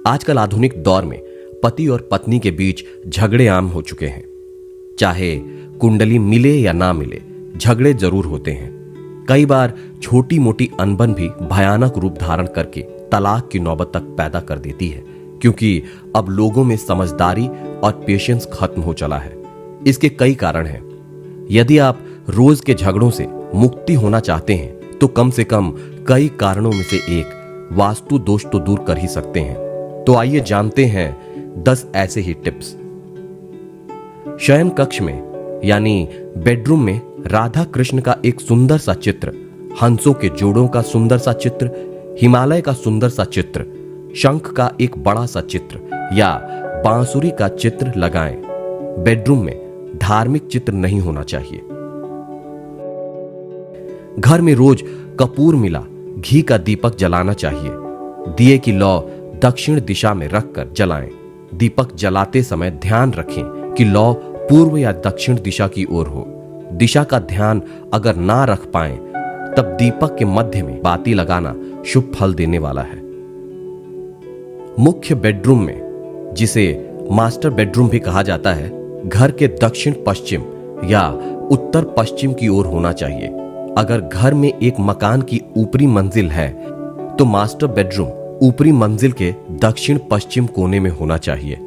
आजकल आधुनिक दौर में पति और पत्नी के बीच झगड़े आम हो चुके हैं। चाहे कुंडली मिले या ना मिले, झगड़े जरूर होते हैं। कई बार छोटी मोटी अनबन भी भयानक रूप धारण करके तलाक की नौबत तक पैदा कर देती है, क्योंकि अब लोगों में समझदारी और पेशेंस खत्म हो चला है। इसके कई कारण हैं। यदि आप रोज के झगड़ों से मुक्ति होना चाहते हैं तो कम से कम कई कारणों में से एक वास्तु दोष तो दूर कर ही सकते हैं। तो आइए जानते हैं 10 ऐसे ही टिप्स। शयन कक्ष में यानी बेडरूम में राधा कृष्ण का एक सुंदर सा चित्र, हंसों के जोड़ों का सुंदर सा चित्र, हिमालय का सुंदर सा चित्र, शंख का एक बड़ा सा चित्र या बांसुरी का चित्र लगाएं। बेडरूम में धार्मिक चित्र नहीं होना चाहिए। घर में रोज कपूर मिला घी का दीपक जलाना चाहिए। दिए की लौ दक्षिण दिशा में रखकर जलाएं। दीपक जलाते समय ध्यान रखें कि लौ पूर्व या दक्षिण दिशा की ओर हो। दिशा का ध्यान अगर ना रख पाएं तब दीपक के मध्य में बाती लगाना शुभ फल देने वाला है। मुख्य बेडरूम में, जिसे मास्टर बेडरूम भी कहा जाता है, घर के दक्षिण पश्चिम या उत्तर पश्चिम की ओर होना चाहिए। अगर घर में एक मकान की ऊपरी मंजिल है तो मास्टर बेडरूम ऊपरी मंजिल के दक्षिण पश्चिम कोने में होना चाहिए।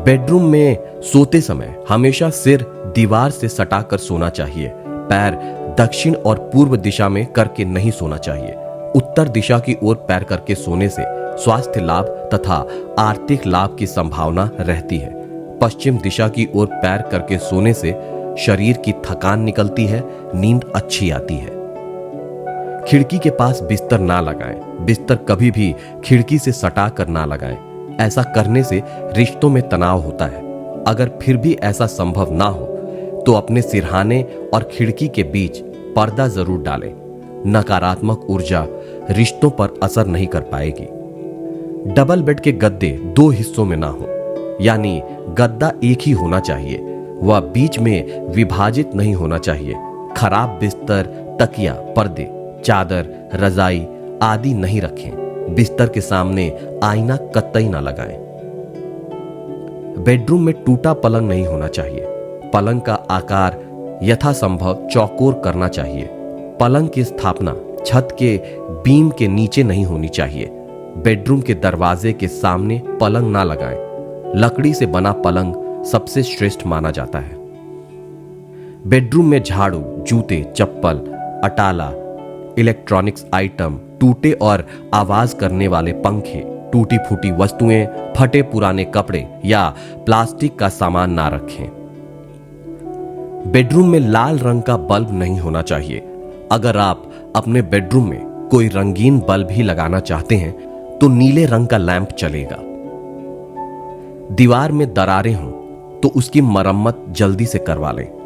बेडरूम में सोते समय हमेशा सिर दीवार से सटाकर सोना चाहिए। पैर दक्षिण और पूर्व दिशा में करके नहीं सोना चाहिए। उत्तर दिशा की ओर पैर करके सोने से स्वास्थ्य लाभ तथा आर्थिक लाभ की संभावना रहती है। पश्चिम दिशा की ओर पैर करके सोने से शरीर की थकान निकलती है, नींद अच्छी आती है। खिड़की के पास बिस्तर ना लगाएं। बिस्तर कभी भी खिड़की से सटा कर ना लगाएं। ऐसा करने से रिश्तों में तनाव होता है। अगर फिर भी ऐसा संभव ना हो तो अपने सिरहाने और खिड़की के बीच पर्दा जरूर डालें। नकारात्मक ऊर्जा रिश्तों पर असर नहीं कर पाएगी। डबल बेड के गद्दे 2 हिस्सों में ना हो, यानी गद्दा एक ही होना चाहिए, वह बीच में विभाजित नहीं होना चाहिए। खराब बिस्तर, तकिया, पर्दे, चादर, रजाई आदि नहीं रखें। बिस्तर के सामने आईना कतई ना लगाएं। बेडरूम में टूटा पलंग नहीं होना चाहिए। पलंग का आकार यथासंभव चौकोर करना चाहिए। पलंग की स्थापना छत के बीम के नीचे नहीं होनी चाहिए। बेडरूम के दरवाजे के सामने पलंग ना लगाएं। लकड़ी से बना पलंग सबसे श्रेष्ठ माना जाता है। बेडरूम में झाड़ू, जूते, चप्पल, अटाला, इलेक्ट्रॉनिक्स आइटम, टूटे और आवाज करने वाले पंखे, टूटी फूटी वस्तुएं, फटे पुराने कपड़े या प्लास्टिक का सामान ना रखें। बेडरूम में लाल रंग का बल्ब नहीं होना चाहिए। अगर आप अपने बेडरूम में कोई रंगीन बल्ब ही लगाना चाहते हैं तो नीले रंग का लैंप चलेगा। दीवार में दरारें हों तो उसकी मरम्मत जल्दी से करवा लें।